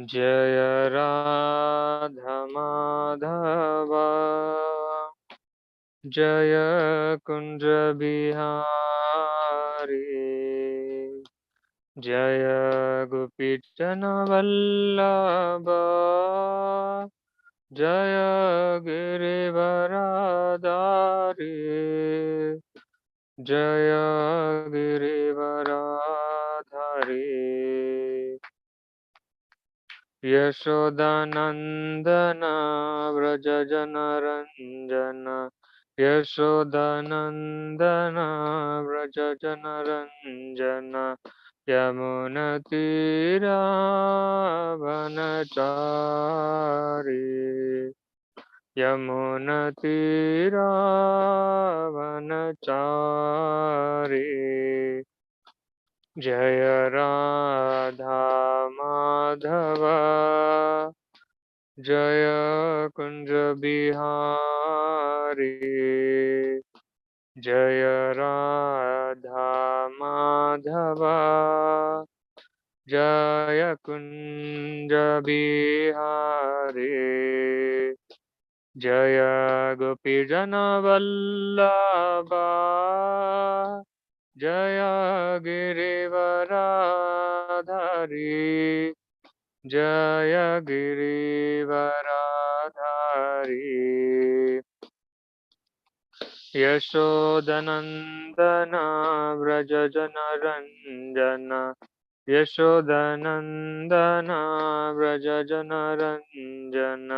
जय राधा माधव जय कुंज बिहारी जय गोपीजन वल्लभ जय गिरिवरधारी जय गिरिवरधारी यशोदानंदन व्रज जनरंजन यशोदानंदन व्रज जनरंजन यमुनतीरावनचारी यमुनतीरावनचारी जय राधा माधव जय कुंज बिहारी जय राधा माधव जय कुंज बिहारी जय गोपीजन वल्लभ जय गिरिवरधारी जय गिरिवरधारी यशोदनंदन व्रज जनरंजन यशोदनंदन व्रज जनरंजन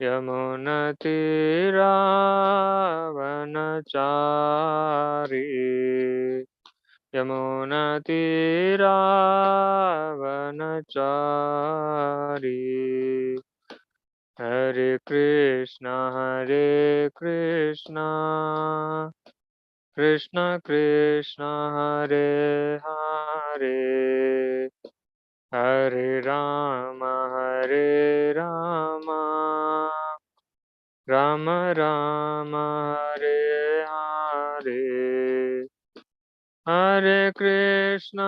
यमुनतीरावनचारी यमुनतीरावनचारी हरे कृष्णा कृष्ण कृष्ण हरे हरे हरे राम राम राम हरे हरे हरे कृष्ण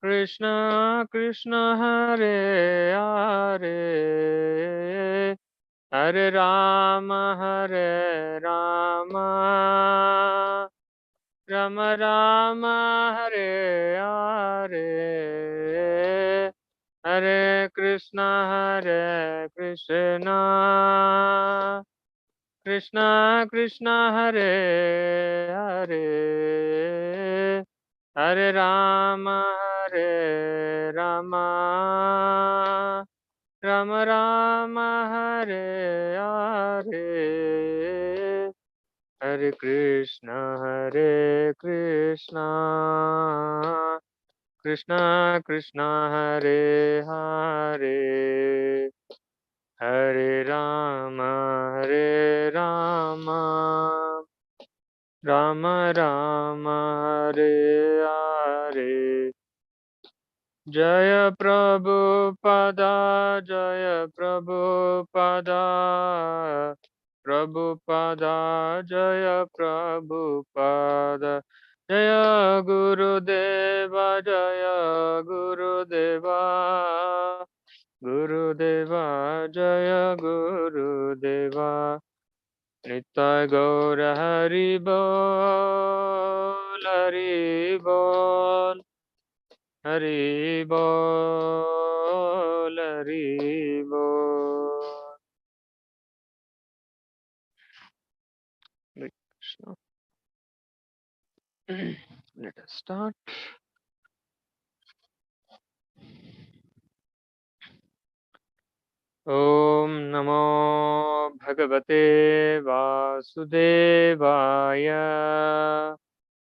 कृष्ण कृष्ण हरे हरे हरे राम राम राम हरे हरे हरे कृष्ण कृष्ण कृष्ण हरे हरे हरे राम राम राम हरे हरे हरे कृष्ण कृष्ण कृष्ण हरे हरे हरे राम राम राम हरे हरे जय प्रभुपदा जय प्रभुपदा प्रभुपदा जय प्रभुपदा जय गुरुदेवा गुरुदेवा जय गुरुदेवा नित्य गौर हरि बोल हरि बोल हरि बोल Hare Krishna. Let us start. Om Namo Bhagavate Vasudevaya.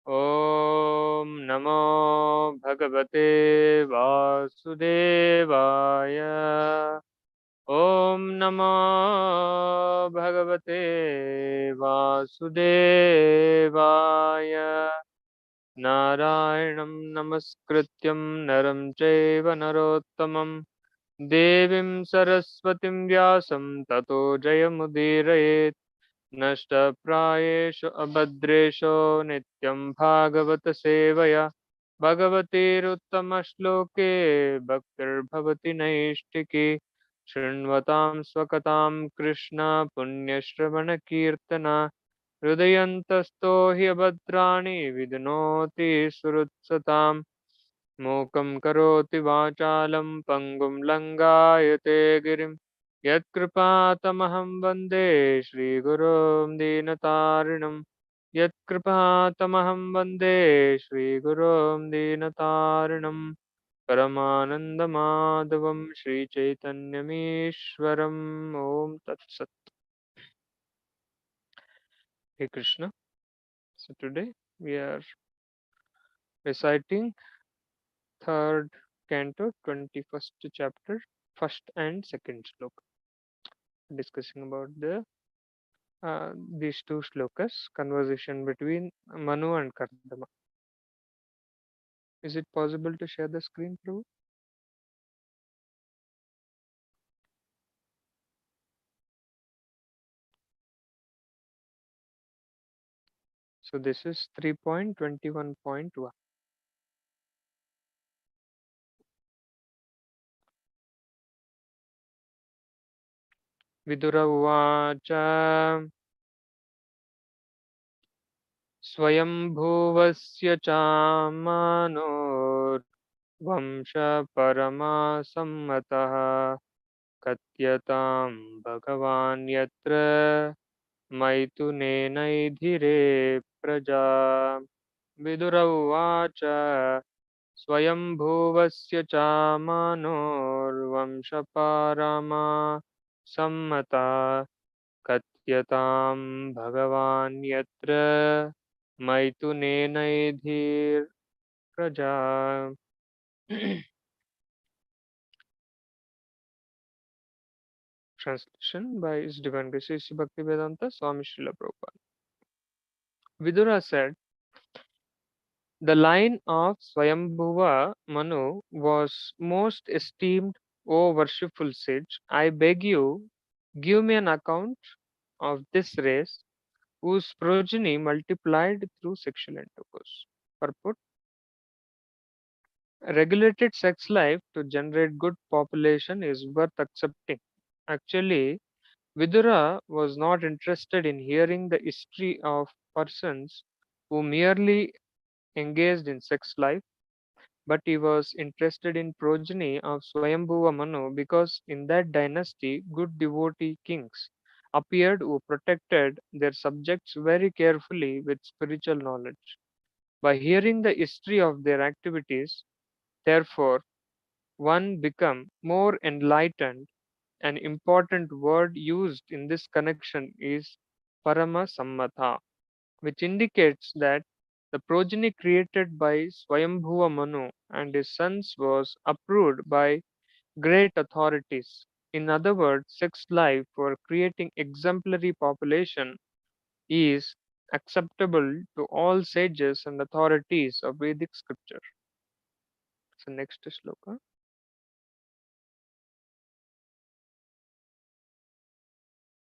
Om Namo Bhagavate Vasudevaya. Om Namo Bhagavate Vasudevaya. Narayanam Namaskrityam Naram Chaiva Narottamam Devim Saraswatim Vyasam Tato Jayamudirayet Nashtaprayeshu Abhadresho Nityam Bhagavata Sevaya भगवतेरुत्तमश्लोके भक्तिर्भवति नैष्टिकी शृण्वतां स्वकतां Krishna पुण्यश्रवणकीर्तना हृदयन्तस्तो ह्यभद्राणि विदनोति सुहृत्सताम् मूकं करोति वाचालं पङ्गुं लङ्घयते गिरिं यत्कृपातमहं वन्दे श्रीगुरुं दीनतारिणं यत्कृपातमहं वन्दे श्रीगुरुं दीनतारिणं परमानन्दमाधवं श्रीचैतन्यमीश्वरम् ॐ तत्सत्. Hey Krishna, so today we are reciting third canto, 21st chapter, first and second sloka, discussing about these two slokas, conversation between Manu and Kardama. Is it possible to share the screen, Prabhu? So this is 3.21.1. Vidura uvacha स्वयंभुवस्य चामानोर् वंश परमासम्मतः कथ्यतां भगवान् यत्र मैथुनेनैधिरे प्रजा विदुर उवाच स्वयंभुवस्य चामानोर्वंशपारमा सम्मता कथ्यतां भगवान् यत्र मैथुनेनैधिर प्रजा. Translation by His Divine Grace Sri Bhaktivedanta Swami Srila Prabhupada. Vidura said, the line of Swayambhuva Manu was most esteemed, O worshipful sage. I beg you, give me an account of this race whose progeny multiplied through sexual intercourse. Purport: a regulated sex life to generate good population is worth accepting. Actually, Vidura was not interested in hearing the history of persons who merely engaged in sex life, but he was interested in progeny of Swayambhuva Manu because in that dynasty good devotee kings appeared who protected their subjects very carefully with spiritual knowledge. By hearing the history of their activities, therefore, one become more enlightened. An important word used in this connection is Parama Sammata, which indicates that the progeny created by Swayambhuva Manu and his sons was approved by great authorities. In other words, sex life for creating exemplary population is acceptable to all sages and authorities of Vedic scripture. So next sloka.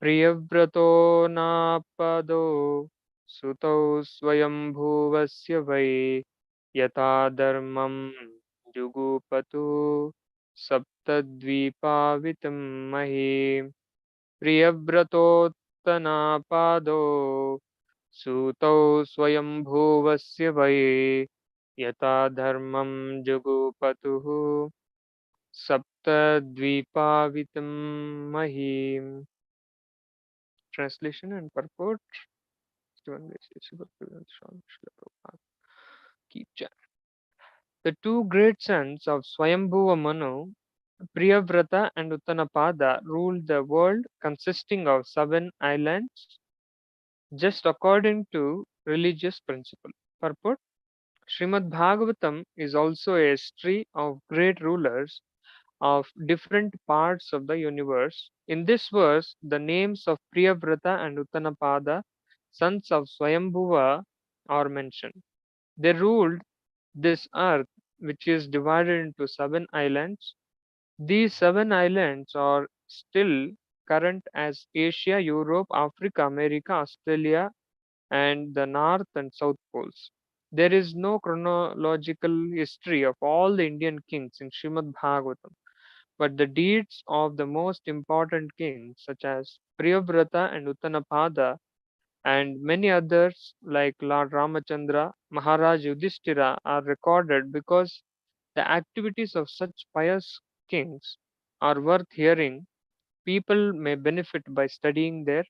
प्रियव्रतो नापदो सुतौ स्वयंभुवस्य वै यथा धर्मं जुगुपतु सप्तद्वीपावितं महीं प्रियव्रतोत्तनापादो सुतौ स्वयंभुवस्य वै यथा धर्मं जुगुपतुः सप्तद्वीपावितं महीं. Translation and purport. Keep chant. The two great sons of Swayambhuva Manu, Priyavrata and Uttanapada, ruled the world consisting of 7 islands, just according to religious principle. Purport: Srimad Bhagavatam is also a history of great rulers of different parts of the universe. In this verse, the names of Priyavrata and Uttanapada, sons of Swayambhuva, are mentioned. They ruled this earth, which is divided into 7 islands. These 7 islands are still current as Asia, Europe, Africa, America, Australia, and the North and South Poles. There is no chronological history of all the Indian kings in Srimad Bhagavatam, but the deeds of the most important kings, such as Priyavrata and Uttanapada, and many others like Lord Ramachandra, Maharaj Yudhishthira, are recorded because the activities of such pious kings are worth hearing. People may benefit by studying their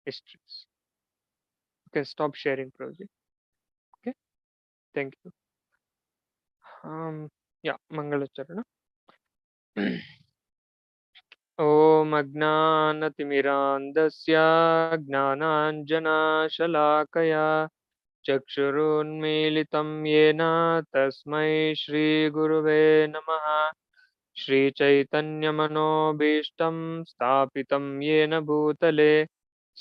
histories. You can stop sharing, Prabhuji. Okay, thank you. Yeah, Mangalacharana. ॐ अज्ञानतिमिरान्धस्य ज्ञानाञ्जनशलाकया चक्षुरुन्मीलितं येन तस्मै श्रीगुरुवे नमः। श्रीचैतन्यमनोभीष्टं स्थापितं येन भूतले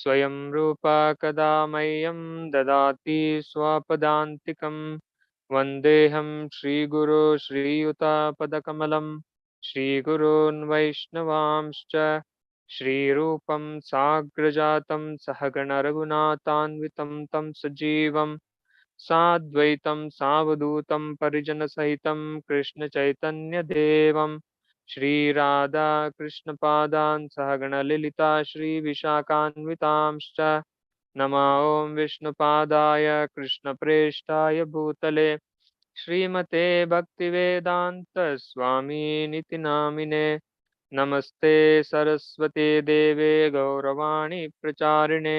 स्वयं रूपा कदा मह्यं ददाति स्वपदान्तिकं। वन्देऽहं श्रीगुरो श्रीयुतापदकमलं श्रीगुरोन् वैष्णवांश्च श्रीरूपं साग्रजातं सहगण रघुनाथान्वितं तं सजीवं साद्वैतं सावधूतं परिजनसहितं कृष्णचैतन्यदेवं श्रीराधा कृष्णपादान् सहगणललिता श्रीविशाखान्वितांश्च नमो ॐ विष्णुपादाय कृष्णप्रेष्ठाय भूतले श्रीमते भक्तिवेदान्त स्वामीनिति नामिने नमस्ते सरस्वते देवे गौरवाणी प्रचारिणे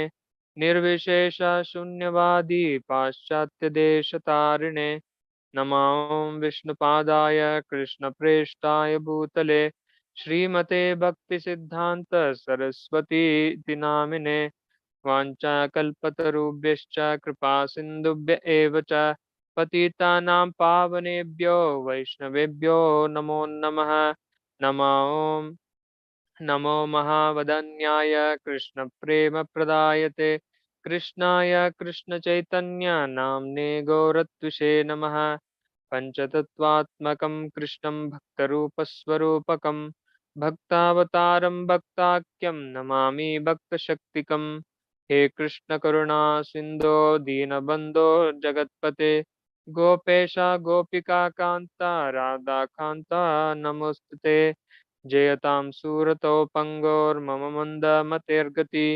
निर्विशेष शून्यवादी पाश्चात्यदेशतारिणे नमो ॐ विष्णुपादाय कृष्णप्रेष्ठाय भूतले श्रीमते भक्तिसिद्धान्त सरस्वती इति नामिने वाञ्छाकल्पतरुभ्यश्च कृपा सिन्धुभ्य एव च पतितानां पावनेभ्यो वैष्णवेभ्यो नमो नमः। नमो ॐ नमो महावदन्याय कृष्णप्रेमप्रदायते कृष्णाय कृष्णचैतन्य नाम्ने गौरत्विषे नमः। पञ्चतत्त्वात्मकं कृष्णं भक्तरूपस्वरूपकं भक्तावतारं भक्ताख्यं नमामि भक्तशक्तिकं। हे कृष्णकरुणा सिन्धो दीनबन्धो जगत्पते गोपेश गोपिकान्ता राधाकान्ता नमोऽस्तुते। जयतां सूरतो पङ्गोर्मम मन्दमतेर्गति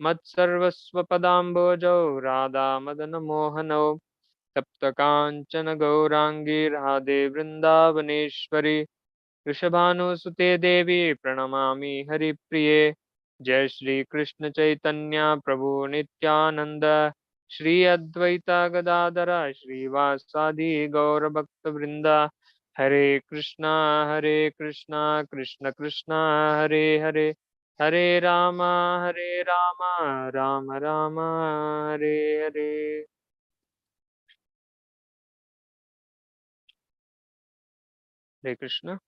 मत्सर्वस्वपदाम्बोजौ राधामदनमोहनौ तप्तकाञ्चन गौराङ्गी राधे वृन्दावनेश्वरि वृषभानुसुते देवी प्रणमामि हरिप्रिये। जय श्री कृष्ण चैतन्य प्रभु नित्यानंद श्री अद्वैता गदाधर श्रीवासादि गौरभक्तवृंद। हरे Krishna Krishna Krishna Hare Hare Hare Ram Ram Ram Hare Hare. Hare Krishna.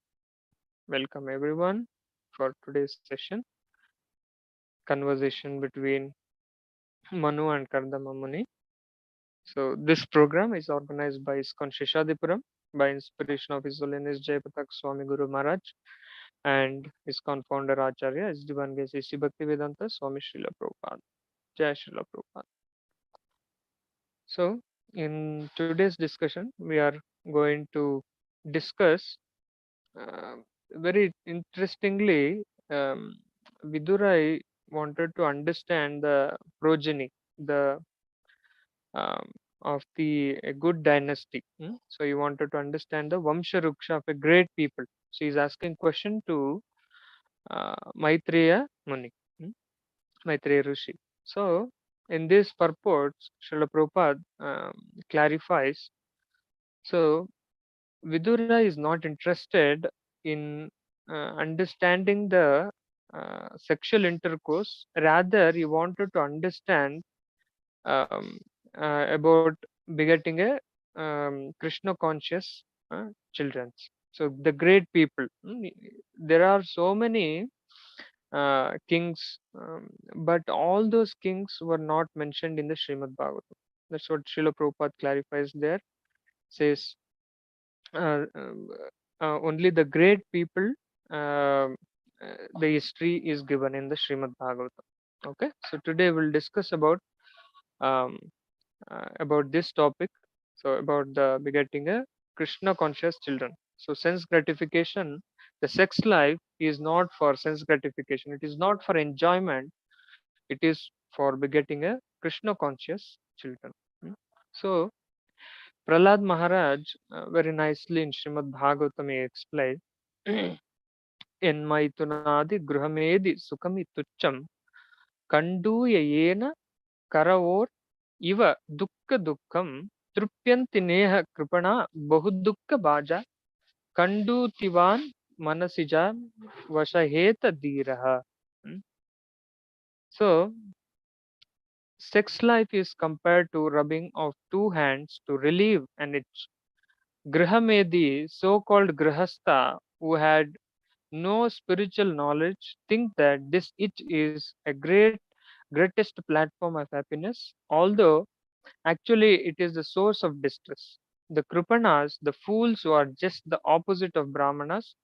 Welcome everyone for today's session. Conversation between Manu and Kardama Muni. So this program is organized by ISKCON Seshadripuram by inspiration of His Holiness Jayapatak Swami Guru Maharaj and ISKCON founder Acharya S. Divange C. Bhaktivedanta Swami Srila Prabhupada. Jai Srila Prabhupada. So in today's discussion, we are going to discuss uh, very interestingly, Vidurai wanted to understand the progeny, the of the a good dynasty. So he wanted to understand the Vamsha Ruksha of a great people. So he's asking question to Maitreya Muni, hmm, Maitreya Rishi. So in this purports, Srila Prabhupada clarifies. So Vidura is not interested in understanding the sexual intercourse. Rather, he wanted to understand um, about begetting a Krishna conscious children. So the great people. There are so many kings, but all those kings were not mentioned in the Srimad Bhagavatam. That's what Srila Prabhupada clarifies there. Says only the great people, the history is given in the Srimad Bhagavatam. Okay, so today we'll discuss um, about this topic. So about the begetting a Krishna conscious children. So sense gratification, the sex life is not for sense gratification. It is not for enjoyment. It is for begetting a Krishna conscious children. Hmm. So Prahlad Maharaj very nicely in Srimad Bhagavatam he explained Enmaitunadi Gruhamedi Sukami Tucham Kanduya Yena Karavor Iva Dukka Dukkam Trupyanti Neha Kripana Bahudukka Baja Kandutivan Manasija Vashaheta Dhiraha. Hmm. So sex life is compared to rubbing of two hands to relieve an itch. Grihamedi, so-called Grihastha, who had no spiritual knowledge, think that this itch is a greatest platform of happiness, although actually it is the source of distress. The Kripanas, the fools who are just the opposite of Brahmanas,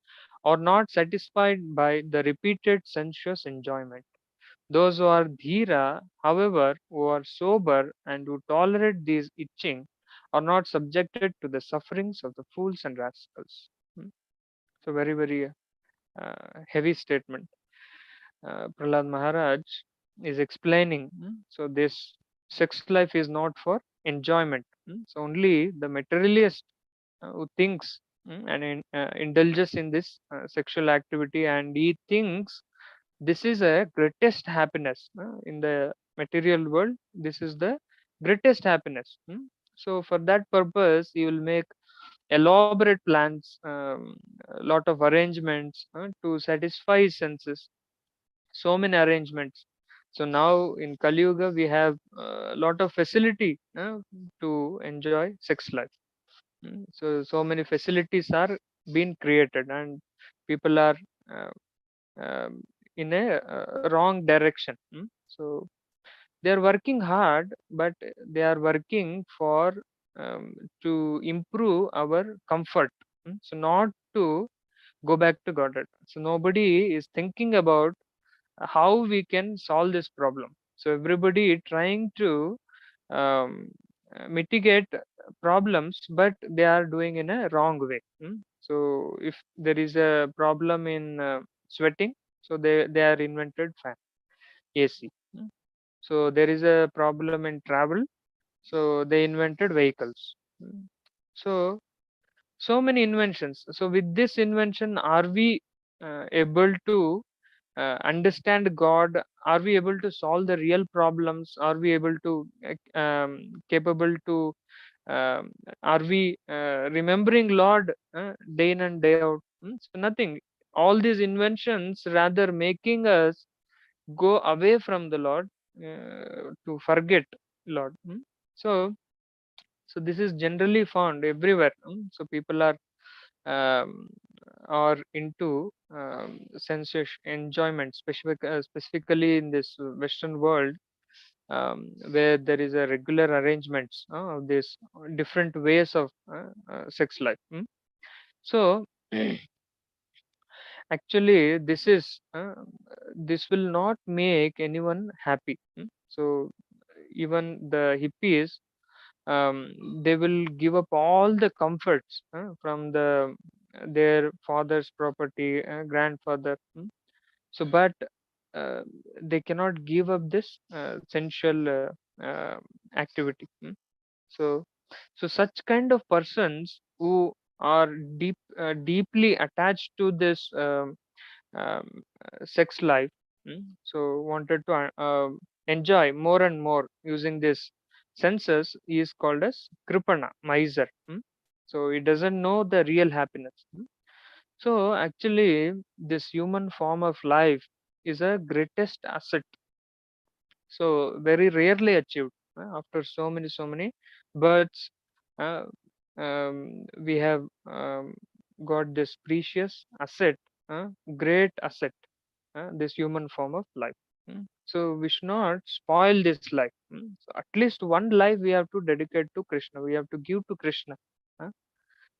are not satisfied by the repeated sensuous enjoyment. Those who are dhira, however, who are sober and who tolerate these itching, are not subjected to the sufferings of the fools and rascals. Hmm. So very heavy statement. Prahlad Maharaj is explaining. So this sex life is not for enjoyment. So only the materialist who thinks and indulges in this sexual activity, and he thinks this is a greatest happiness in the material world. This is the greatest happiness. So for that purpose, he will make elaborate plans, a lot of arrangements to satisfy his senses. So many arrangements. So now in Kali Yuga, we have a lot of facility to enjoy sex life. So many facilities are being created, and people are uh, um, in a wrong direction. So they are working hard, but they are working for um, to improve our comfort. So not to go back to Godhead. So nobody is thinking about how we can solve this problem. So everybody trying to um, mitigate problems, but they are doing in a wrong way. So if there is a problem in sweating, so they are invented fan, AC. So there is a problem in travel, so they invented vehicles. So so many inventions. So with this invention, are we able to understand God? Are we able to solve the real problems? Are we able to capable to um, are we remembering Lord day in and day out? So nothing. All these inventions rather making us go away from the Lord, to forget Lord. So so this is generally found everywhere. So people um, are into sensation enjoyment, specifically in this Western world, where there is a regular arrangements of this different ways of sex life. So actually this will not make anyone happy. So even the hippies, they will give up all the comforts from their father's property, grandfather. So but uh, they cannot give up this sensual activity. So so such kind of persons who are deeply attached to this sex life, so wanted to enjoy more and more using this senses, is called as kripana, miser. So it doesn't know the real happiness. So actually this human form of life is a greatest asset, so very rarely achieved. After so many births, uh, we have got this precious asset, great asset, this human form of life. So we should not spoil this life. So at least one life we have to dedicate to Krishna. We have to give to Krishna. uh.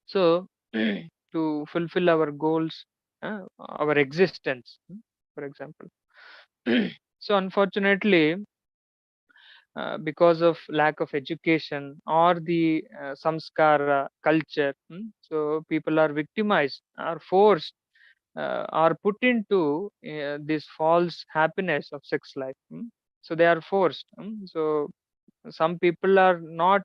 So to fulfill our goals, our existence, for example. So unfortunately, because of lack of education or the samskara culture. So people are victimized, are forced, are put into this false happiness of sex life. So they are forced. So some people are not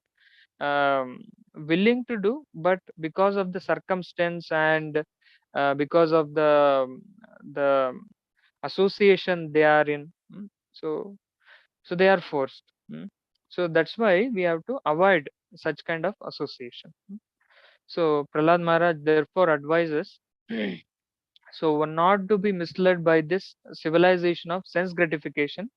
um, willing to do, but because of the circumstance and because of the association they are in, so they are forced. So that's why we have to avoid such kind of association. So Prahlad Maharaj therefore advises so one not to be misled by this civilization of sense gratification,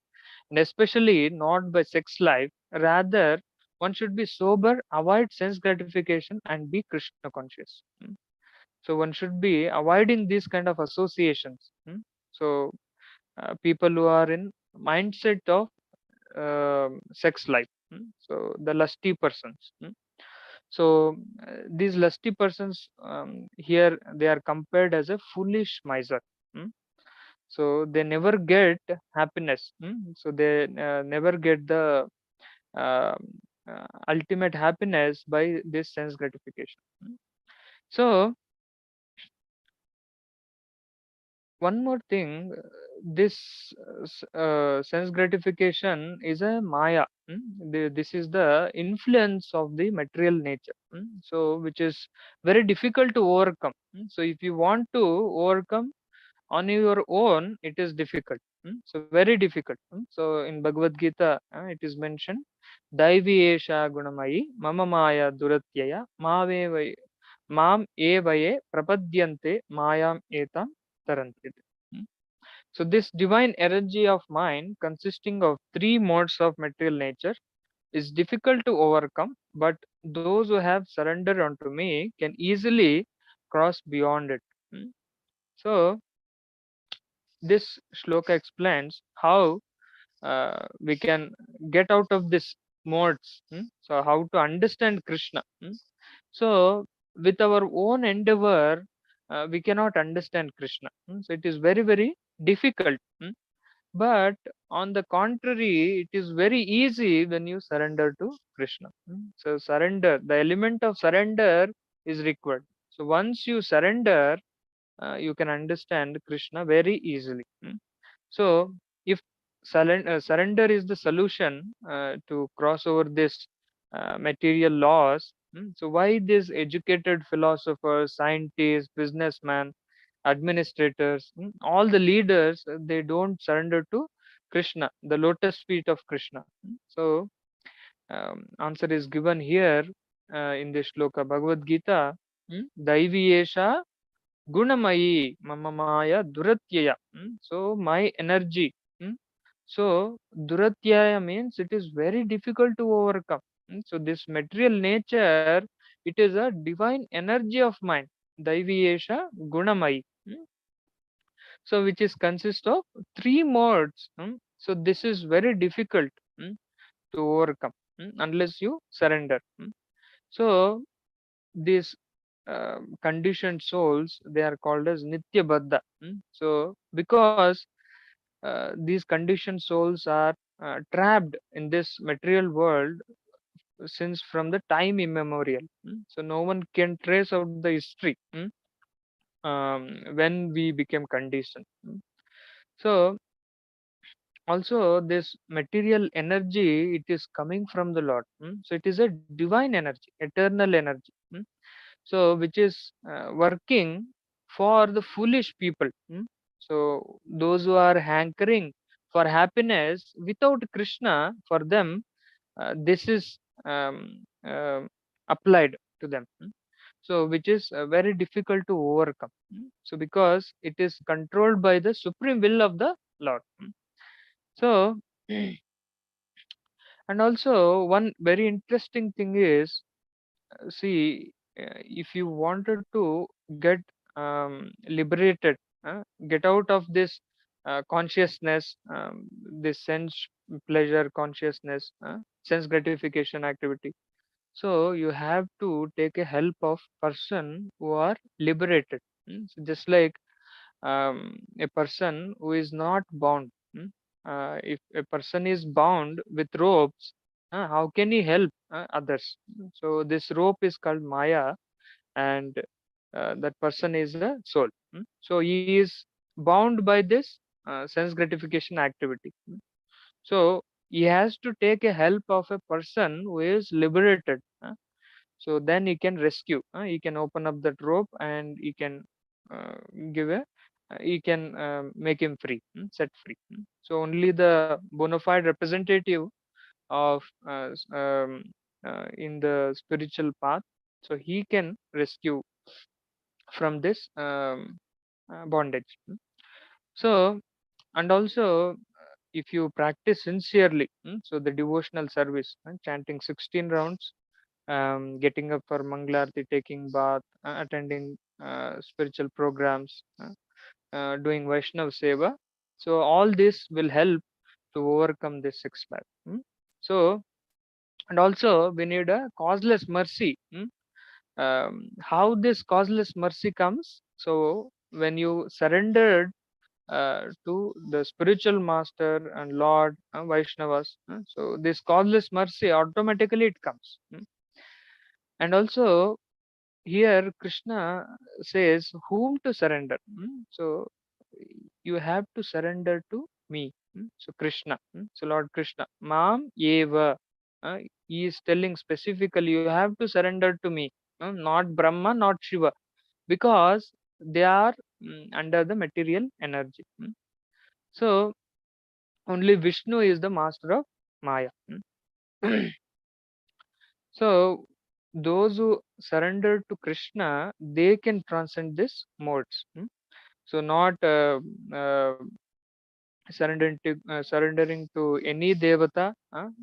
and especially not by sex life. Rather, one should be sober, avoid sense gratification, and be Krishna conscious. So one should be avoiding these kind of associations. So people who are in mindset of sex life. So the lusty persons. So these lusty persons here they are compared as a foolish miser. mm. So they never get happiness. So they never get the uh, ultimate happiness by this sense gratification. So one more thing, this sense gratification is a maya. This is the influence of the material nature. So which is very difficult to overcome. So if you want to overcome on your own, it is difficult. So very difficult. So in Bhagavad Gita, it is mentioned, Daivi esha gunamayi mama maya duratyaya mam evaye prapadyante mayam etam tarantit. Mm. So this divine energy of mind consisting of three modes of material nature is difficult to overcome, but those who have surrendered unto me can easily cross beyond it. Mm. So this shloka explains how we can get out of this modes. So how to understand Krishna. So with our own endeavor, we cannot understand Krishna. So it is very very difficult. But on the contrary, it is very easy when you surrender to Krishna. So surrender, the element of surrender is required. So once you surrender, you can understand Krishna very easily. So, if surrender is the solution to cross over this material loss, so why these educated philosophers, scientists, businessmen, administrators, all the leaders, they don't surrender to Krishna, the lotus feet of Krishna? So, answer is given here in this shloka Bhagavad Gita. Daivi esha Gunamayi Mamamaya Duratyaya. So my energy. So Duratyaya means it is very difficult to overcome. So this material nature, it is a divine energy of mind. Daiviyesha Gunamayi. So which is consist of three modes. So this is very difficult to overcome unless you surrender. So these conditioned souls, they are called as nitya baddha. So because these conditioned souls are trapped in this material world since from the time immemorial. So no one can trace out the history when we became conditioned. So also this material energy, it is coming from the Lord. So it is a divine energy, eternal energy. So which is working for the foolish people. So those who are hankering for happiness without Krishna, for them this is applied to them. So which is very difficult to overcome. So because it is controlled by the supreme will of the Lord. So and also one very interesting thing is, see, if you wanted to get liberated, get out of this consciousness, this sense pleasure consciousness, sense gratification activity, so you have to take a help of person who are liberated. So just like a person who is not bound. If a person is bound with ropes, how can he help others? So this rope is called Maya, and that person is a soul. So he is bound by this sense gratification activity. So he has to take a help of a person who is liberated. So then he can rescue. He can open up that rope and he can uh, give a. He can make him free, set free. So only the bona fide representative of in the spiritual path, so he can rescue from this bondage. So, and also if you practice sincerely, so the devotional service, chanting 16 rounds, getting up for Mangalarti, taking bath, attending spiritual programs, doing Vaishnav Seva. So all this will help to overcome this six life. So, and also we need a causeless mercy. How this causeless mercy comes? So when you surrendered to the spiritual master and Lord Vaishnavas, so this causeless mercy automatically it comes. And also here Krishna says whom to surrender. So you have to surrender to me. So Krishna, so Lord Krishna, Mam Eva. uh, he is telling specifically you have to surrender to me, not Brahma, not Shiva, because they are under the material energy. So only Vishnu is the master of Maya. So those who surrender to Krishna, they can transcend this modes. So not surrendering to any devata,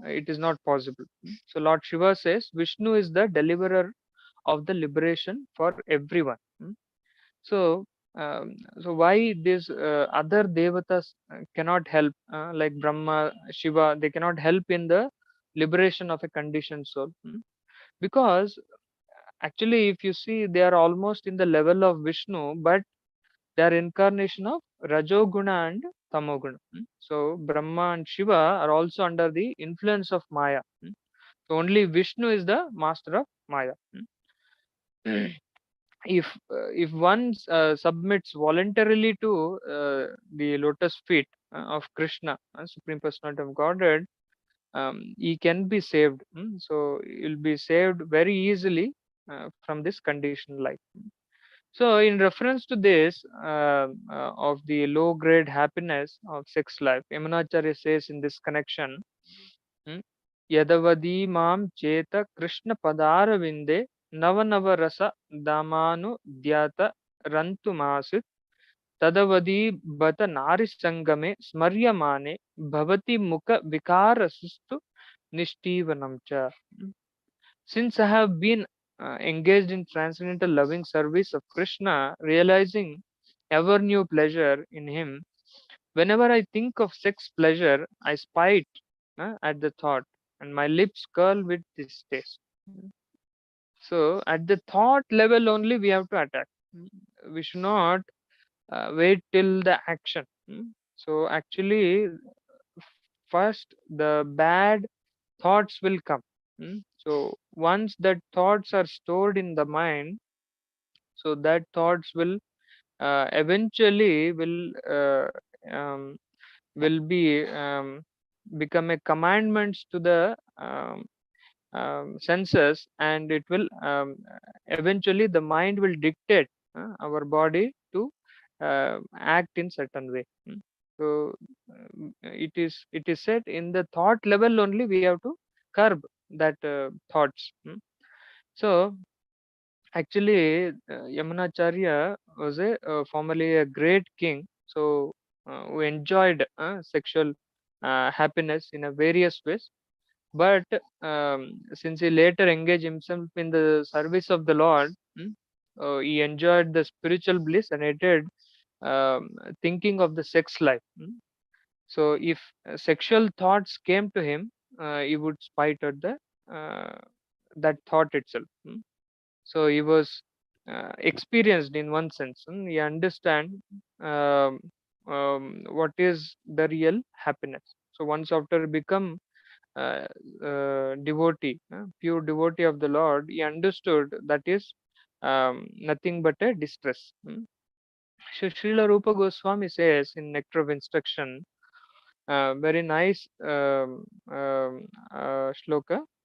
it is not possible. So Lord Shiva says Vishnu is the deliverer of the liberation for everyone. So so why these other devatas cannot help, like Brahma, Shiva, they cannot help in the liberation of a conditioned soul? Because actually if you see they are almost in the level of Vishnu, but they are incarnation of Rajoguna and Tamoguna. So Brahma and Shiva are also under the influence of Maya. So only Vishnu is the master of Maya. If one submits voluntarily to the lotus feet of Krishna, Supreme Personality of Godhead, he can be saved. So he'll be saved very easily from this conditioned life. So, in reference to this of the low grade happiness of sex life, Yamunacharya says in this connection, hmm, Yadavadi mam cheta Krishna padara vinde Navanava rasa damanu dhyata rantumasit tadavadi bata nari sangame smaryamane bhavati mukha vikarasustu nishtivanam cha. Since I have been engaged in transcendental loving service of Krishna, realizing ever new pleasure in Him, whenever I think of sex pleasure, I spite at the thought, and my lips curl with distaste. So, at the thought level only, we have to attack. We should not wait till the action. So, actually, first the bad thoughts will come. So once that thoughts are stored in the mind, so that thoughts will eventually um, will be become a commandments to the senses, and it will eventually the mind will dictate our body to act in certain way. So it is said in the thought level only we have to curb that thoughts. So actually, Yamunacharya was a formerly a great king, so who enjoyed sexual happiness in a various ways. But since he later engaged himself in the service of the Lord, he enjoyed the spiritual bliss and hated um, thinking of the sex life. So if sexual thoughts came to him, he would spite at the uh, that thought itself. So he was experienced in one sense. He understand um, what is the real happiness. So once after become uh, devotee, pure devotee of the Lord, he understood that is nothing but a distress. So Srila Rupa Goswami says in Nectar of Instruction, very nice shloka.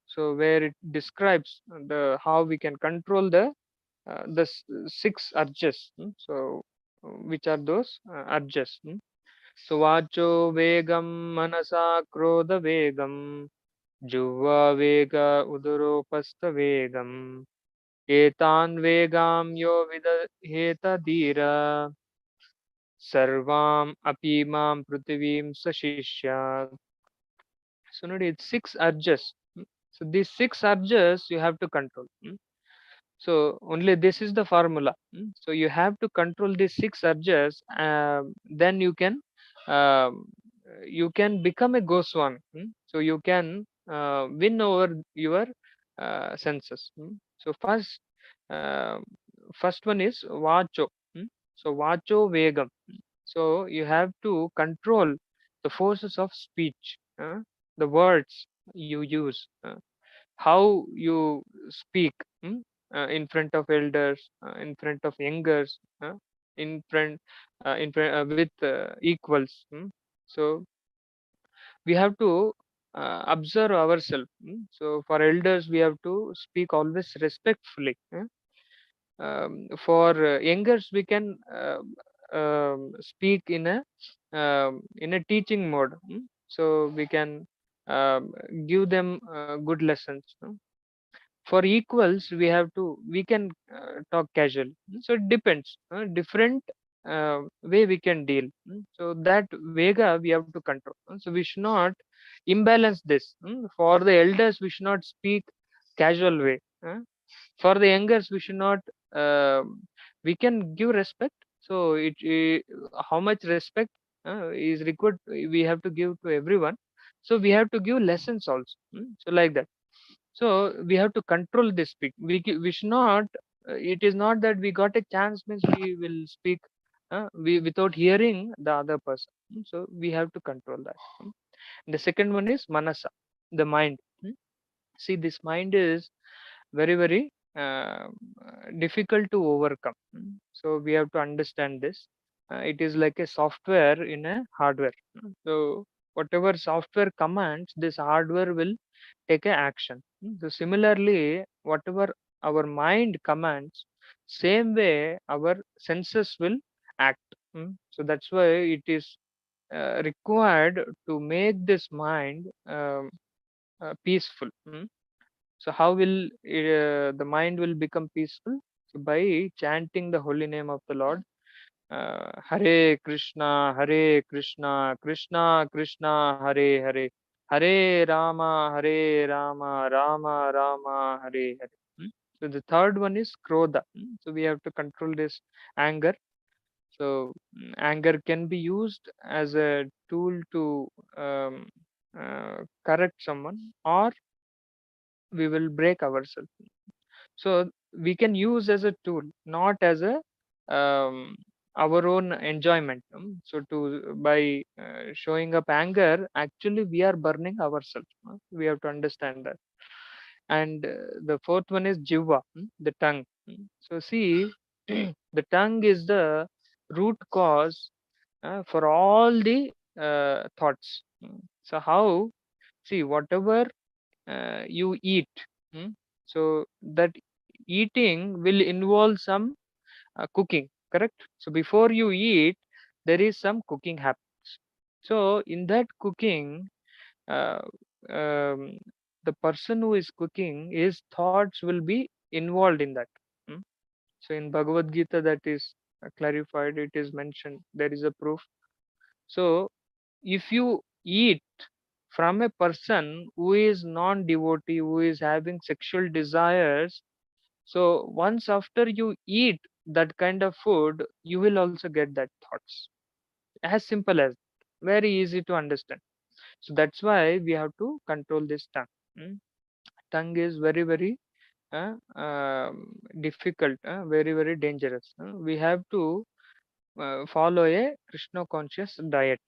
So where it describes the how we can control the six urges. So which are those urges? So vacho vegam manasa krodha vegam juva vega uduropastha vegam etan vegam yo vidaheta dhira sarvam apimam prithivim sashishya. So now it's six urges. So these six urges you have to control. So only this is the formula. So you have to control these six urges. Then you can become a Goswami. So you can win over your senses. So uh, first one is Vacho. So Vacho Vegam. So you have to control the forces of speech, the words you use, how you speak, in front of elders, in front of youngers, in front with equals. So we have to observe ourselves. So for elders, we have to speak always respectfully. For youngers, we can speak in a teaching mode. So we can um, give them good lessons. For equals, we can talk casual. So it depends. Different way we can deal. So that vega we have to control. So we should not imbalance this. For the elders, we should not speak casual way. For the youngers, we should not we can give respect. So how much respect is required, we have to give to everyone. So we have to give lessons also. So like that. So we have to control this speak. We should not it is not that we got a chance means we will speak we without hearing the other person. So we have to control that. The second one is manasa, the mind. See, this mind is very difficult to overcome. So we have to understand this. It is like a software in a hardware. So whatever software commands, this hardware will take a action. So similarly, whatever our mind commands, same way our senses will act. So that's why it is required to make this mind peaceful. So how will the mind will become peaceful? So by chanting the holy name of the Lord. Hare Krishna, Hare Krishna, Krishna Krishna, Hare Hare, Hare Rama, Rama Rama, Hare Hare. So the third one is Krodha. So we have to control this anger. So anger can be used as a tool to correct someone, or we will break ourselves. So we can use as a tool, not as a um, our own enjoyment. So to by showing up anger, actually we are burning ourselves. We have to understand that. And the fourth one is jiva, the tongue. So see, the tongue is the root cause for all the thoughts. So how, see, whatever you eat, mm, so that eating will involve some cooking, correct? So before you eat, there is some cooking happens. So in that cooking, uh, um, the person who is cooking, his thoughts will be involved in that. mm. So in Bhagavad-Gita, that is clarified, it is mentioned, there is a proof. So if you eat from a person who is non-devotee, who is having sexual desires, so once after you eat that kind of food, you will also get that thoughts. As simple as that. Very easy to understand. So that's why we have to control this tongue. Mm. Tongue is very difficult, very dangerous. We have to follow a Krishna conscious diet.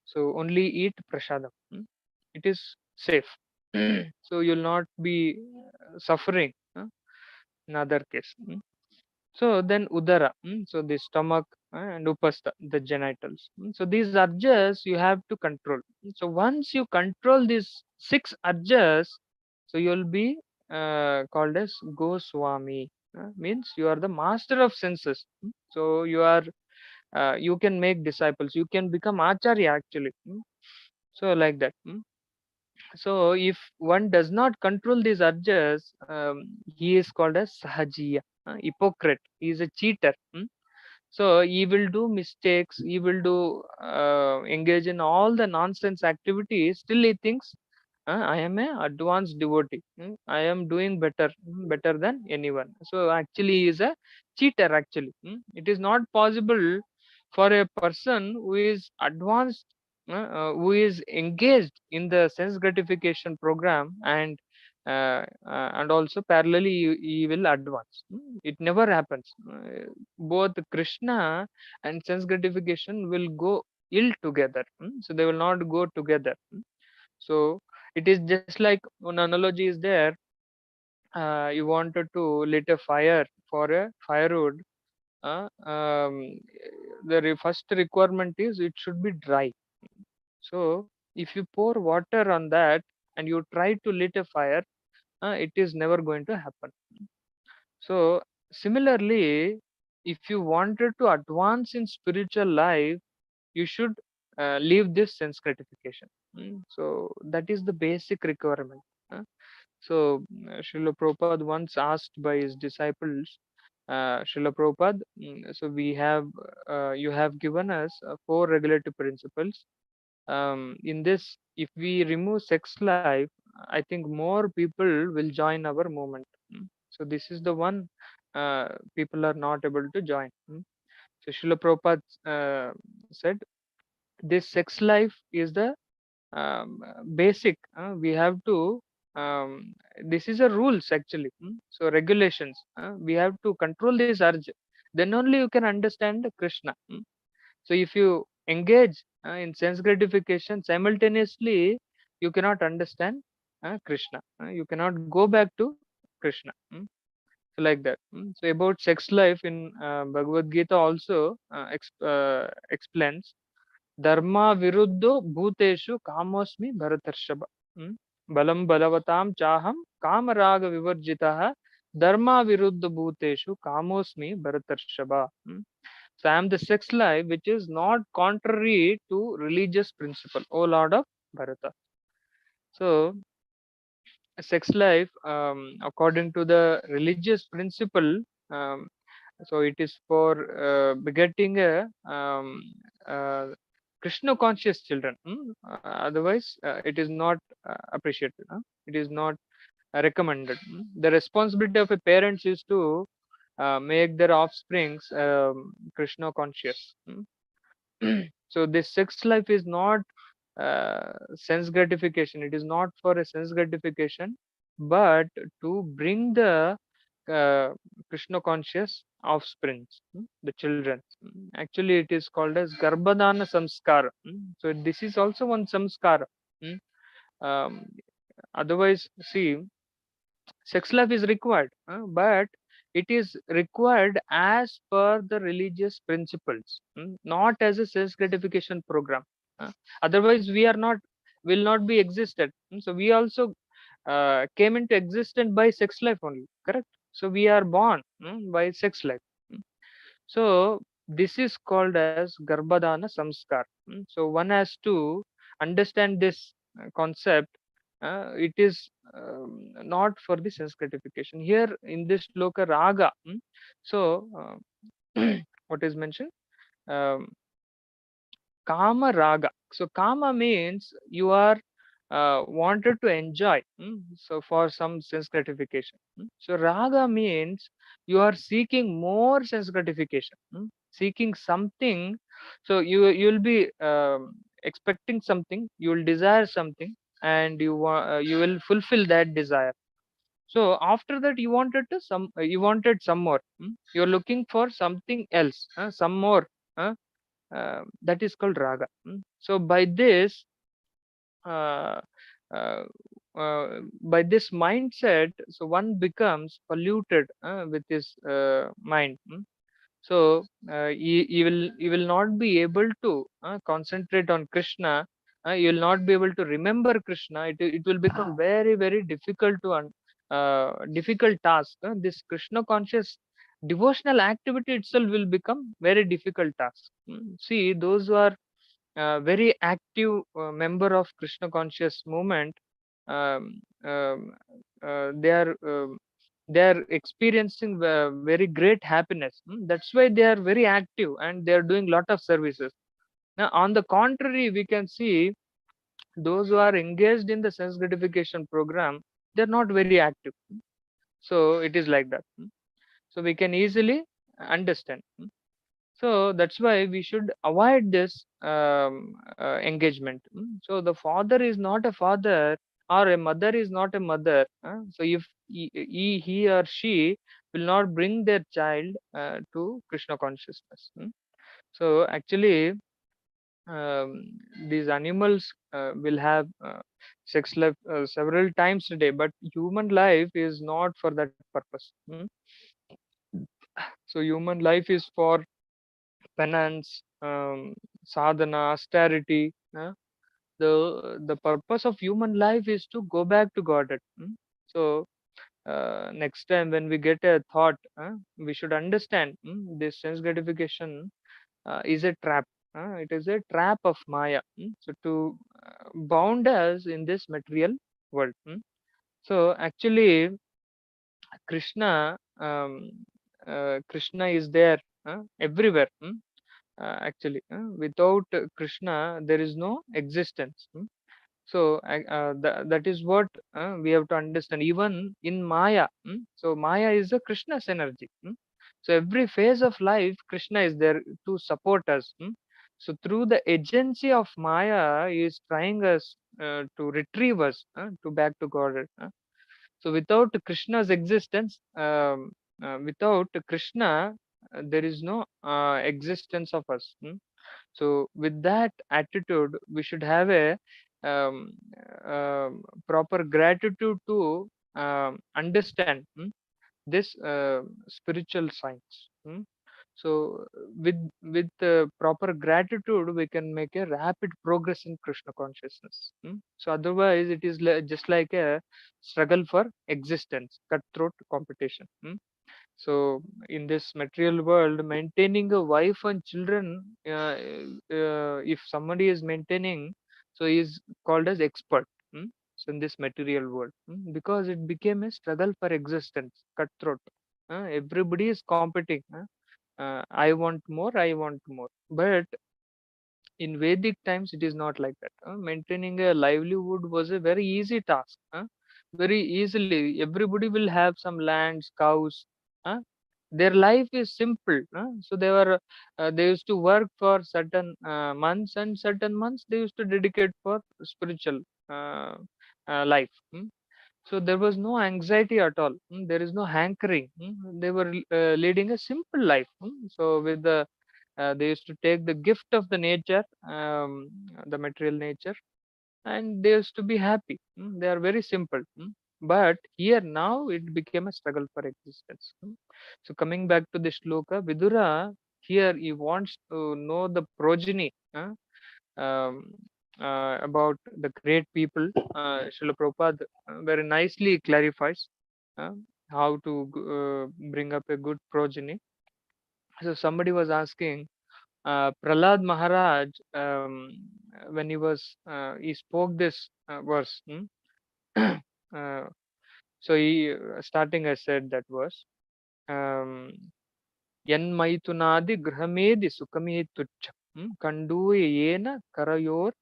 So only eat prasadam. It is safe. So you'll not be suffering in other case. So then udara, so the stomach, and upastha, the genitals. So these urges you have to control. So once you control these six urges, so you'll be called as Goswami. Means you are the master of senses. So you can make disciples. You can become acharya actually. So like that. So if one does not control these urges, he is called as sahajiya, hypocrite. He is a cheater. So he will do mistakes. He will do engage in all the nonsense activities. Still he thinks, I am a advanced devotee. I am doing better than anyone. So actually he is a cheater. Actually, it is not possible for a person who is advanced, who is engaged in the sense gratification program, and also parallelly he will advance. It never happens. Both Krishna and sense gratification will go ill together. So they will not go together. So it is just like one analogy is there. You wanted to lit a fire for a firewood. The first requirement is it should be dry. So if you pour water on that and you try to lit a fire, it is never going to happen. So similarly, if you wanted to advance in spiritual life, you should leave this sense gratification. So that is the basic requirement. uh. So Srila Prabhupada once asked by his disciples, Srila Prabhupada, so you have given us four regulative principles. In this, if we remove sex life, I think more people will join our movement. So this is the one people are not able to join. So Srila Prabhupada said this sex life is the basic. We have to, this is a rules actually. So regulations, we have to control this urge, then only you can understand Krishna. So if you engage in sense gratification simultaneously, you cannot understand Krishna. You cannot go back to Krishna. So like that. So about sex life in Bhagavad Gita also explains Dharma viruddho bhuteshu kamosmi bharatarshaba. Balam balavatam chaham kamaraga vivarjitaha dharma viruddha bhuteshu kamosmi bharatarshaba. So I am the sex life which is not contrary to religious principle, O Lord of Bharata. So sex life, according to the religious principle, um, so it is for begetting a Krishna conscious children. Otherwise, it is not appreciated. It is not recommended. The responsibility of a parents is to make their offsprings Krishna conscious. So this sex life is not sense gratification. It is not for a sense gratification, but to bring the uh, Krishna conscious offsprings, the children. Actually, it is called as Garbhadana Samskara. So this is also one samskara. mm. Um, Otherwise, see, sex life is required, but it is required as per the religious principles, not as a self gratification program. uh. Otherwise we are not, will not be existed. So we also came into existence by sex life only, correct? So we are born by sex life. So this is called as Garbhadana Samskar. So one has to understand this concept. It is not for the sense gratification. Here in this sloka raga, so what is mentioned? Um, Kama raga. So kama means you are wanted to enjoy. So for some sense gratification. So raga means you are seeking more sense gratification. Seeking something. So you'll be expecting something. You will desire something, and you will fulfill that desire. So after that, you wanted some more. You're looking for something else, some more. Uh, that is called raga. So uh, uh, by this mindset, so one becomes polluted with his mind. So you will not be able to concentrate on Krishna. You will not be able to remember Krishna. It will become very very difficult to difficult task. This Krishna conscious devotional activity itself will become very difficult task. See, those who are very active member of Krishna conscious movement, um, um, they are experiencing very great happiness. That's why they are very active and they are doing lot of services. Now, on the contrary, we can see those who are engaged in the sense gratification program, they are not very active. So it is like that. So we can easily understand. So that's why we should avoid this engagement. So the father is not a father, or a mother is not a mother. So if he or she will not bring their child to Krishna consciousness. So actually, these animals will have sex life several times a day, but human life is not for that purpose. So human life is for penance, sadhana, austerity. The purpose of human life is to go back to Godhead. So next time when we get a thought, we should understand this sense gratification is a trap. It is a trap of Maya. So to bound us in this material world. So actually, Krishna, Krishna is there everywhere. Actually, without Krishna, there is no existence. So that is what we have to understand. Even in Maya, so Maya is a Krishna's energy. So every phase of life, Krishna is there to support us. So through the agency of Maya, he is trying us to retrieve us to back to God. So without Krishna's existence, without Krishna, there is no existence of us. So with that attitude, we should have a um, proper gratitude to understand this spiritual science. So with proper gratitude, we can make a rapid progress in Krishna consciousness. So otherwise, it is just like a struggle for existence, cutthroat competition. So in this material world, maintaining a wife and children, if somebody is maintaining, so he is called as expert. So in this material world, because it became a struggle for existence, cutthroat. Everybody is competing. I want more, I want more. But in Vedic times, it is not like that. Maintaining a livelihood was a very easy task. Very easily, everybody will have some lands, cows. uh, their life is simple. So they used to work for certain months, and certain months they used to dedicate for spiritual uh, life. So there was no anxiety at all. There is no hankering. They were leading a simple life. So with the they used to take the gift of the nature, the material nature, and they used to be happy. They are very simple. But here now it became a struggle for existence. So coming back to the shloka, Vidura here he wants to know the progeny um, about the great people. Srila Prabhupada very nicely clarifies uh, how to bring up a good progeny. So somebody was asking, Prahlad Maharaj, when he spoke this verse. uh, so he starting I said that verse. Um, यन्मैथुनादि गृहमेदि सुखमे तुच्छम् कंडूय येन करयोर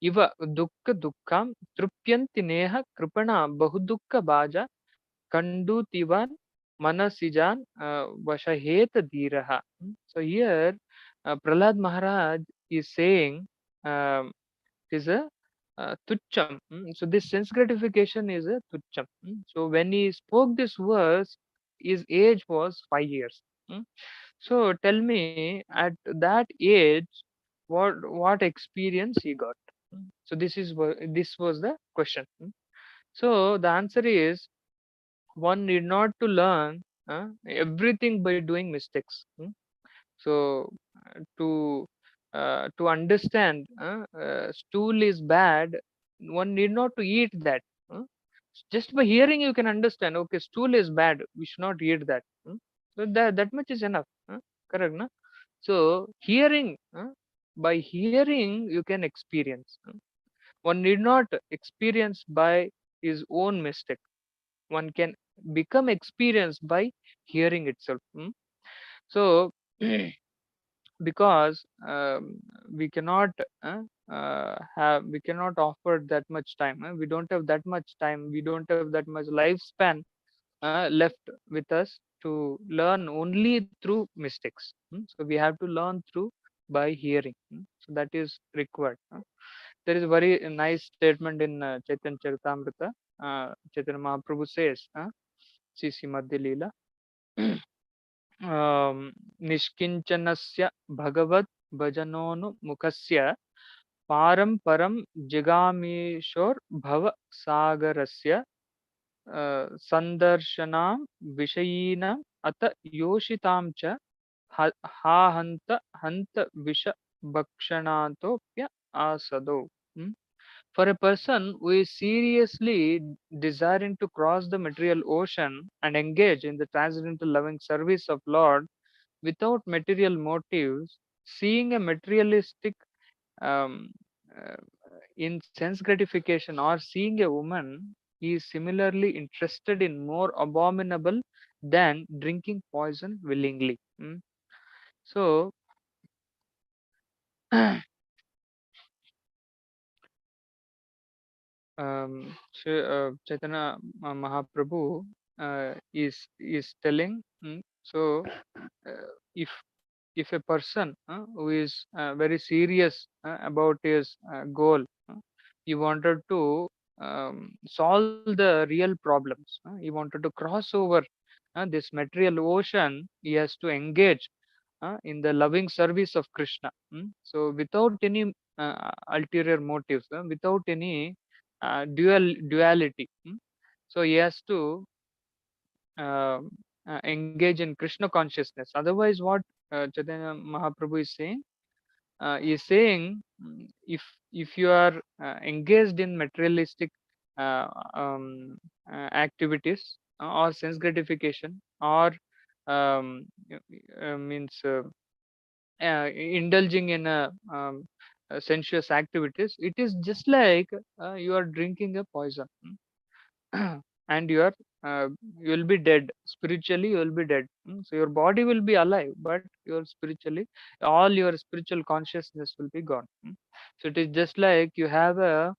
इव दुःख दुःखं तृप्यन्ति नेह कृपणा बहुदुःख बाजा कंडूतिवन manasijan vashahet dhiraha. So here Prahlad Maharaj is saying, it is a tucham. So this sense gratification is a tucham. So when he spoke this verse, his age was 5 years. So tell me, at that age, what experience he got? So this was the question. So the answer is, one need not to learn everything by doing mistakes. So to understand stool is bad, one need not to eat that. uh. Just by hearing you can understand, okay, stool is bad, we should not eat that. So that much is enough. Correct, na? So hearing, by hearing you can experience. One need not experience by his own mistake. One can become experienced by hearing itself. So because we cannot we cannot offer that much time. We don't have that much time, we don't have that much lifespan left with us to learn only through mistakes. So we have to learn through by hearing. So that is required. There is a very nice statement in Chaitanya Charitamrita. Chaitanya Mahaprabhu says, CC Madhya Leela, निष्किञ्चनस्य Bhagavad भजनोन्मुखस्य पारं परं जिगामीशोर्भव सागरस्य सन्दर्शनां विषयीनाम् अत योषितां च हा हन्त हन्त विष भक्षणातोऽप्य आसदो. For a person who is seriously desiring to cross the material ocean and engage in the transcendental loving service of Lord without material motives, seeing a materialistic um, uh, in sense gratification or seeing a woman, he is similarly interested in more abominable than drinking poison willingly. So, Chaitanya Mahaprabhu is telling. So, if a person who is very serious about his goal, he wanted to solve the real problems. He wanted to cross over this material ocean. He has to engage in the loving service of Krishna. So without any ulterior motives, without any duality. So he has to uh, engage in Krishna consciousness. Otherwise, what Chaitanya Mahaprabhu is saying, if you are engaged in materialistic uh, um, activities or sense gratification or means indulging in sensuous activities, it is just like you are drinking a poison. And you will be dead spiritually, you will be dead. So your body will be alive, but your spiritually, all your spiritual consciousness will be gone. So it is just like you have a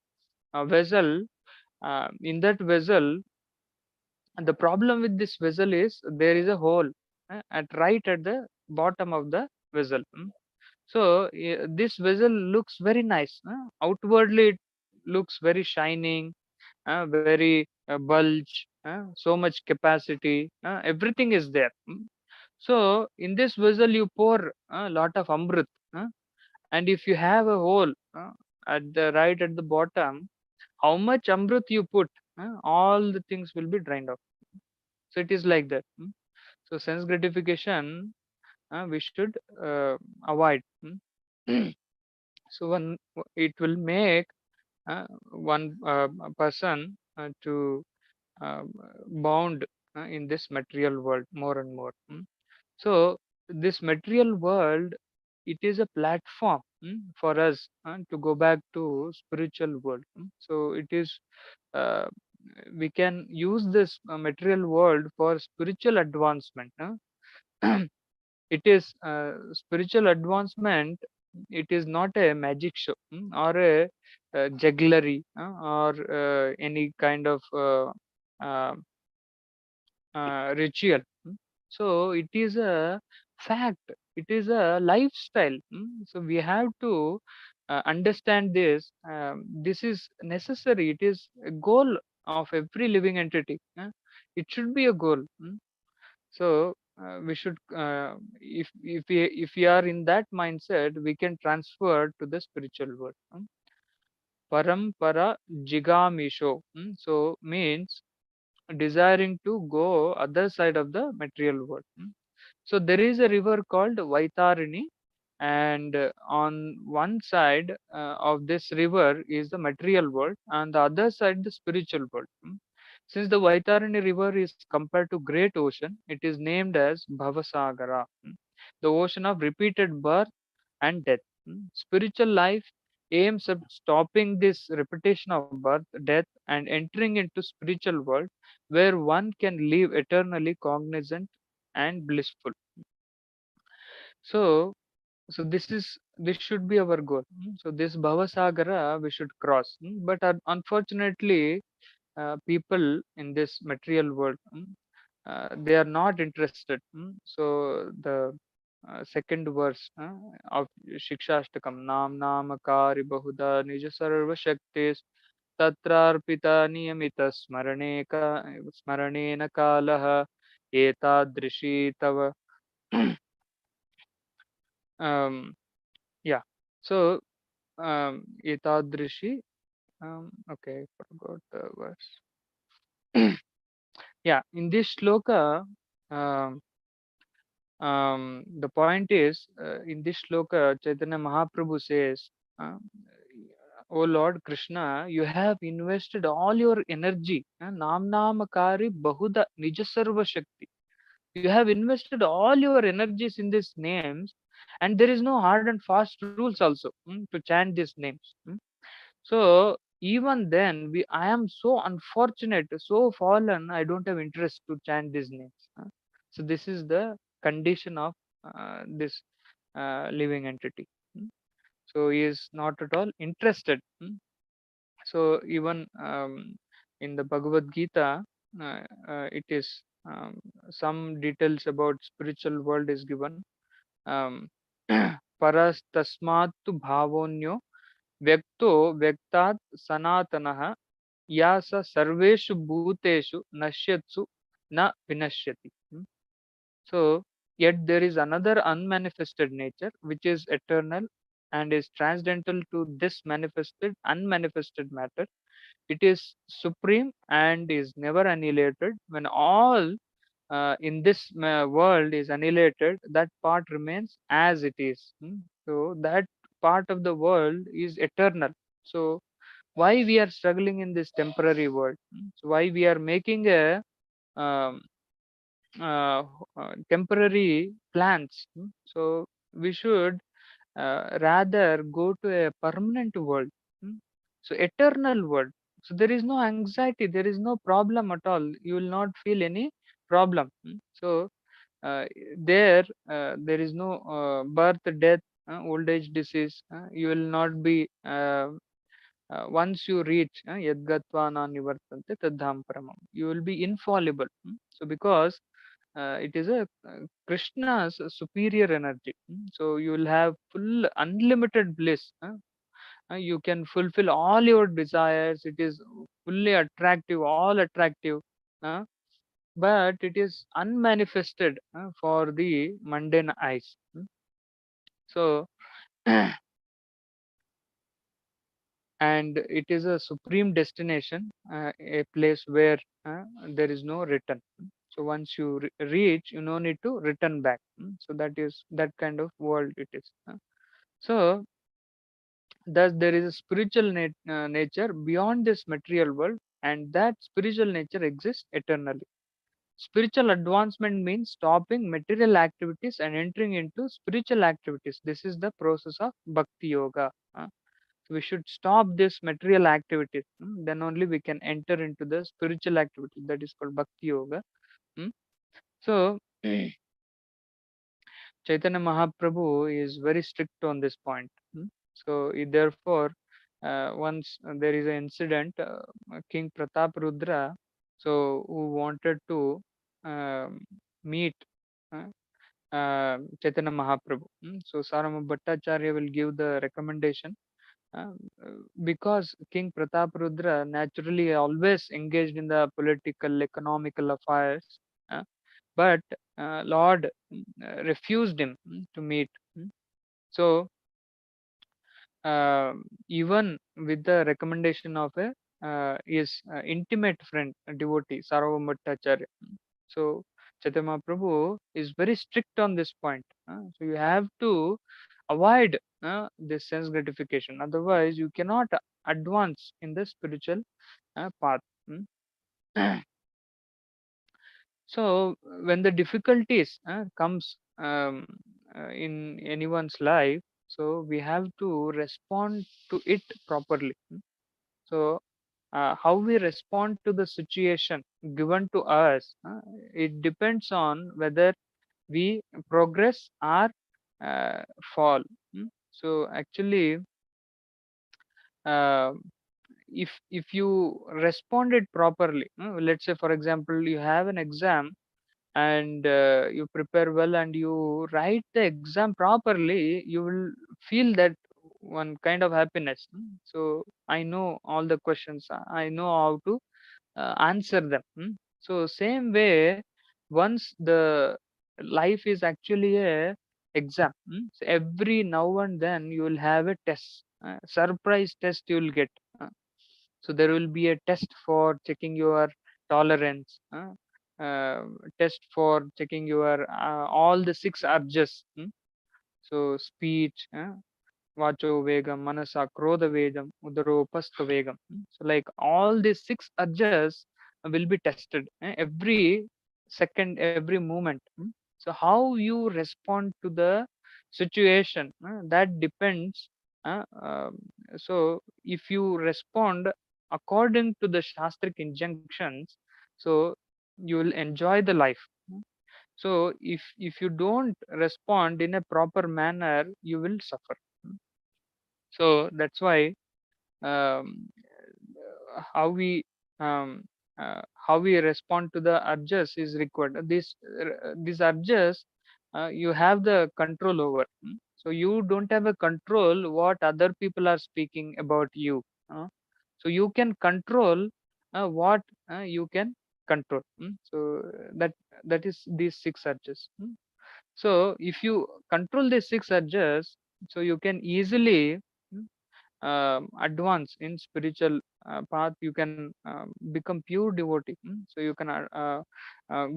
vessel. In that vessel, and the problem with this vessel is there is a hole at right at the bottom of the vessel. So this vessel looks very nice. Outwardly, it looks very shining, very bulge, so much capacity, everything is there. So in this vessel, you pour a lot of amrit, and if you have a hole at the right at the bottom, how much amrit you put, all the things will be drained off. So it is like that. So sense gratification we should avoid. So one, it will make one person to uh, bound in this material world more and more. So this material world, it is a platform for us to go back to spiritual world. So it is uh, we can use this material world for spiritual advancement. It is spiritual advancement. It is not a magic show, or a jugglery, or any kind of uh, ritual. So it is a fact, it is a lifestyle. So we have to understand this, this is necessary. It is a goal of every living entity. It should be a goal. So we should, if we are in that mindset, we can transfer to the spiritual world. Parampara jigamisho. So means desiring to go other side of the material world. So there is a river called Vaitarini, and on one side of this river is the material world, and the other side the spiritual world. Since the Vaitarini river is compared to great ocean, it is named as Bhavasagara, the ocean of repeated birth and death. Spiritual life aims at stopping this repetition of birth, death, and entering into spiritual world where one can live eternally cognizant and blissful. So, so this should be our goal. So this Bhavasagara we should cross. But unfortunately, people in this material world, they are not interested. So the second verse of Shikshashtakam, Nam Namakari Bahuda Nija Sarva Shaktis Tatrarpita Niyamita Smaranena Kalaha Etadrishi Tava. um, yeah. So Etadrishi, okay, forgot the verse. Yeah, in this shloka, um, the point is, in this shloka, Chaitanya Mahaprabhu says, uh, "O Lord Krishna, you have invested all your energy, Nam Namakari Bahuda Nijasarva Shakti. You have invested all your energies in these names, and there is no hard and fast rules also to chant these names. So even then, I am so unfortunate, so fallen. I don't have interest to chant these names. So this is the condition of this living entity. So he is not at all interested. So even in the Bhagavad-Gita, it is some details about spiritual world is given. Um, Paras tasmat bhavonyo व्यक्तो व्यक्तात् सनातनः या स सर्वेषु भूतेषु नश्यत्सु न vinashyati. So yet there is another unmanifested nature which is eternal and is transcendental to this manifested unmanifested matter. It is supreme and is never annihilated. When all in this world is annihilated, that part remains as it is. So that part of the world is eternal. So why we are struggling in this temporary world? So why we are making a um, temporary plans? So we should rather go to a permanent world. mm, so eternal world. So there is no anxiety, there is no problem at all. You will not feel any problem. So uh, there there is no birth, death, old age, disease. You will not be once you reach yadgatva na nivartante tadham paramam, you will be infallible. So because it is a Krishna's superior energy. So you will have full unlimited bliss. You can fulfill all your desires. It is fully attractive, all attractive. uh, but it is unmanifested for the mundane eyes. So and it is a supreme destination, a place where there is no return. So once you reach, you no need to return back. So that is that kind of world it is. So thus there is a spiritual nature beyond this material world, and that spiritual nature exists eternally. Spiritual advancement means stopping material activities and entering into spiritual activities. This is the process of bhakti yoga. We should stop this material activities. Then only we can enter into the spiritual activity, that is called bhakti yoga. mm. So Chaitanya Mahaprabhu is very strict on this point. So therefore once there is an incident, King Pratap Rudra, so who wanted to um, meet uh, Chaitanya Mahaprabhu. So Sarama Bhattacharya will give the recommendation. Uh, because King Prataparudra naturally always engaged in the political, economical affairs, uh, but Lord refused him to meet. So, even with the recommendation of a his intimate friend, devotee, Sarvabhaumacharya. So, Chaitanya Prabhu is very strict on this point. So, you have to avoid this sense gratification. Otherwise, you cannot advance in the spiritual path. So, when the difficulties comes in anyone's life, so we have to respond to it properly. So, how we respond to the situation given to us, it depends on whether we progress or uh, fall. So, actually, uh, if you responded properly, let's say for example you have an exam and you prepare well and you write the exam properly, you will feel that one kind of happiness. So I know all the questions, I know how to answer them. So same way, once the life is actually a exam, so every now and then you will have a test, surprise test you will get. So there will be a test for checking your tolerance, test for checking your all the six urges. So speech, vacho vegam, manasa krodha vegam, udaropastha vegam. So like all these six urges will be tested every second, every moment. So how you respond to the situation, that depends. So if you respond according to the shastric injunctions, so you will enjoy the life. So if you don't respond in a proper manner, you will suffer. So that's why, um, um, how we respond to the urges is required. These urges you have the control over. So you don't have a control what other people are speaking about you. So you can control what you can control. So that that is these six urges. So if you control these six urges, so you can easily advance in spiritual path. You can become pure devotee. So you can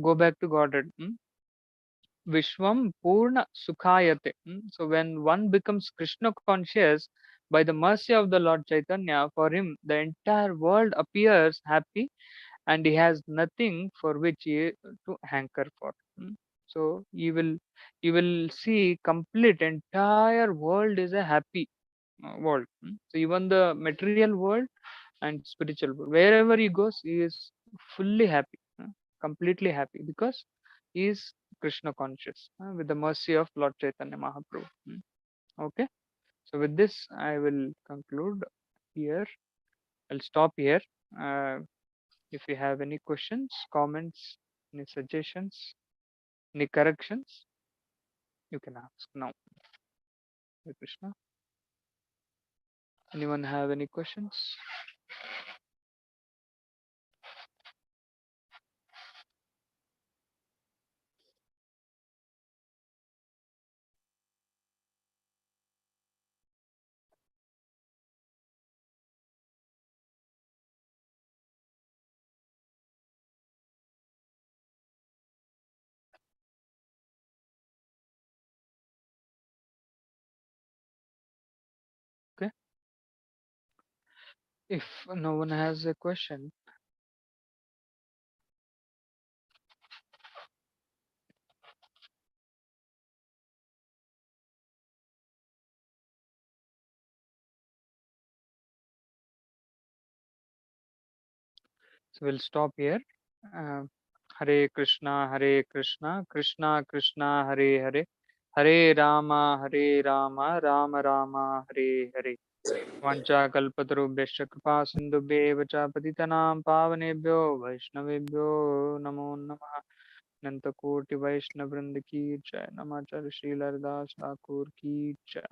go back to Godhead. Vishwam Purna Sukhayate. So when one becomes Krishna conscious by the mercy of the Lord Chaitanya, for him the entire world appears happy and he has nothing for which he to hanker for. So you will see complete entire world is a happy world. So even the material world and spiritual world, wherever he goes, he is fully happy, completely happy because he is Krishna conscious with the mercy of Lord Chaitanya Mahaprabhu. Okay, so with this, I will conclude here. I'll stop here. Uh, if you have any questions, comments, any suggestions, any corrections, you can ask now. Hare Krishna. Anyone have any questions? Okay. If no one has a question, so we'll stop here. Uh, Hare Krishna, Krishna Krishna, Hare Hare, Hare Rama, Rama Rama, Hare Hare. वाञ्छाकल्पतरुभ्यश्च कृपा सिन्धुभ्येव च पतितनां पावनेभ्यो वैष्णवेभ्यो नमो नमः। अनंतकोटि वैष्णववृंद की जय। नमाचार्य श्रील हरिदास ठाकुर की जय।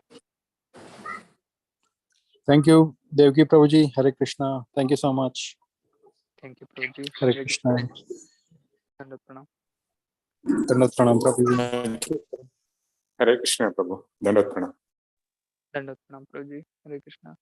Thank you, Devaki Prabhuji. Hare Krishna. Thank you so much. Thank you, Prabhuji. Hare Hare Krishna. Krishna. Dandavat pranam. Dandavat pranam, Prabhuji. Hare Krishna, Prabhu. Dandavat pranam. Dandavat pranam, Prabhuji. Hare Krishna.